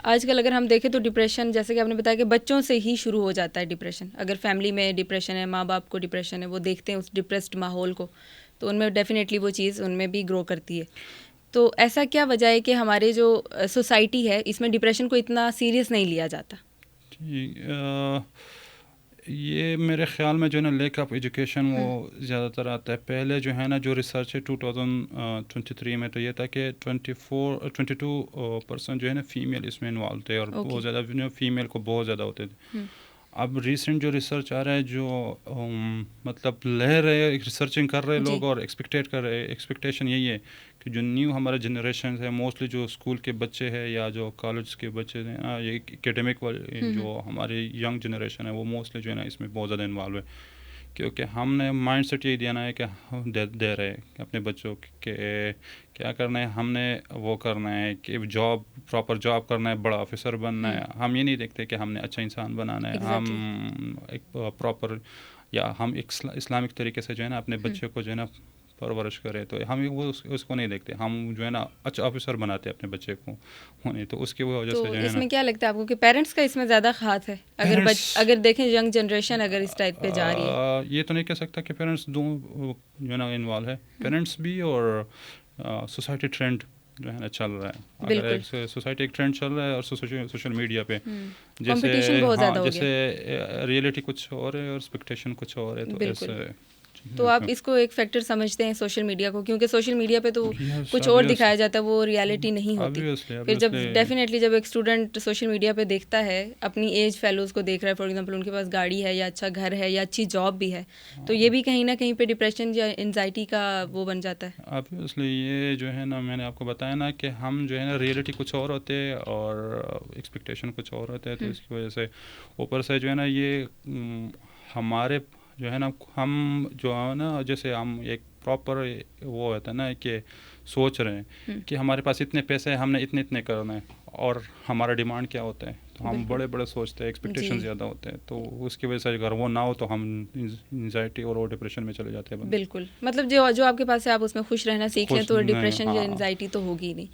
आजकल अगर हम देखें तो डिप्रेशन, जैसे कि आपने बताया कि बच्चों से ही शुरू हो जाता है डिप्रेशन। अगर फैमिली में डिप्रेशन है, माँ बाप को डिप्रेशन है, वो देखते हैं उस डिप्रेस्ड माहौल को, तो उनमें डेफिनेटली वो चीज़ उनमें भी ग्रो करती है। तो ऐसा क्या वजह है कि हमारे जो सोसाइटी है इसमें डिप्रेशन को इतना सीरियस नहीं लिया जाता? ये मेरे ख़्याल में जो है ना लैक ऑफ एजुकेशन वो हम्म। ज़्यादातर आता है। पहले जो है ना जो रिसर्च है 2023 में तो ये था कि 22% जो है ना फ़ीमेल इसमें इन्वॉल्व थे और ओके। बहुत ज़्यादा फीमेल को बहुत ज़्यादा होते थे। हम्म। अब रिसेंट जो रिसर्च आ रहा है जो मतलब ले रहे रिसर्चिंग कर रहे लोग जी। और एक्सपेक्टेशन यही है कि जो न्यू हमारा जनरेशन है, मोस्टली जो स्कूल के बच्चे हैं या जो कॉलेज के बच्चे हैं, ये एकेडमिक वाले हम्म। जो हमारे यंग जनरेशन है वो मोस्टली जो है ना इसमें बहुत ज़्यादा इन्वॉल्व है। क्योंकि हमने माइंडसेट यही देना है कि हम दे रहे हैं कि अपने बच्चों के क्या करना है, हमने वो करना है कि जॉब प्रॉपर जॉब करना है, बड़ा ऑफिसर बनना है। हम ये नहीं देखते कि हमने अच्छा इंसान बनाना है, एग्जैक्टली। हम एक प्रॉपर या हम एक इस्लामिक तरीके से जो है ना अपने बच्चे को जो है ना परवरिश करें। तो हम वो उसको नहीं देखते, हम जो है ना अच्छा ऑफिसर बनाते हैं अपने बच्चे को होने। तो उसकी वजह तो से जो है ना इसमें क्या लगता है आपको कि पेरेंट्स का इसमें ज़्यादा हाथ है? पेरेंट्स अगर देखें यंग जनरेशन अगर इस टाइप पे जा रही है। ये तो नहीं कह सकता कि पेरेंट्स दो जो है ना इन्वॉल्व है, पेरेंट्स भी और सोसाइटी ट्रेंड जो है ना चल रहा है। अगर बिल्कुल। एक सोसाइटी एक ट्रेंड चल रहा है और सोशल मीडिया पे जैसे कंपटीशन बहुत हाँ ज़्यादा हो गया। जैसे रियलिटी कुछ और है और एक्सपेक्टेशन कुछ और है, तो बिल्कुल। ऐसे तो आप इसको एक फैक्टर समझते हैं सोशल मीडिया को, क्योंकि सोशल मीडिया पे तो यस कुछ और ऑब्वियस दिखाया जाता है, वो रियलिटी नहीं होती। ऑब्वियसली फिर जब ऑब्वियसली डेफिनेटली जब एक स्टूडेंट सोशल मीडिया पे देखता है अपनी एज फेलोज़ को देख रहा है, फॉर एग्जांपल उनके पास गाड़ी है या अच्छा घर है या अच्छी जॉब भी है, तो ये भी कहीं ना कहीं पे डिप्रेशन या एनजाइटी का वो बन जाता है। ऑब्वियसली ये जो है ना मैंने आपको बताया ना कि हम जो है ना रियलिटी कुछ और होते हैं और एक्सपेक्टेशन कुछ और होते हैं। तो इसकी वजह से ऊपर से जो है ना ये हमारे जो है ना हम जो है ना जैसे हम एक प्रॉपर वो होता है ना कि सोच रहे हैं कि हमारे पास इतने पैसे हैं, हमने इतने इतने करना है और हमारा डिमांड क्या होता है, तो हम बिल्कुल। बड़े बड़े सोचते हैं, जी। एक्सपेक्टेशन ज़्यादा होते हैं। तो उसकी वजह से अगर वो ना हो तो हम एंजाइटी और डिप्रेशन में चले जाते हैं बंदे। बिल्कुल, मतलब जो जो आपके पास है आप उसमें खुश रहना सीख लें खुश तो नहीं, डिप्रेशन या हाँ एनजाइटी तो होगी ही नहीं।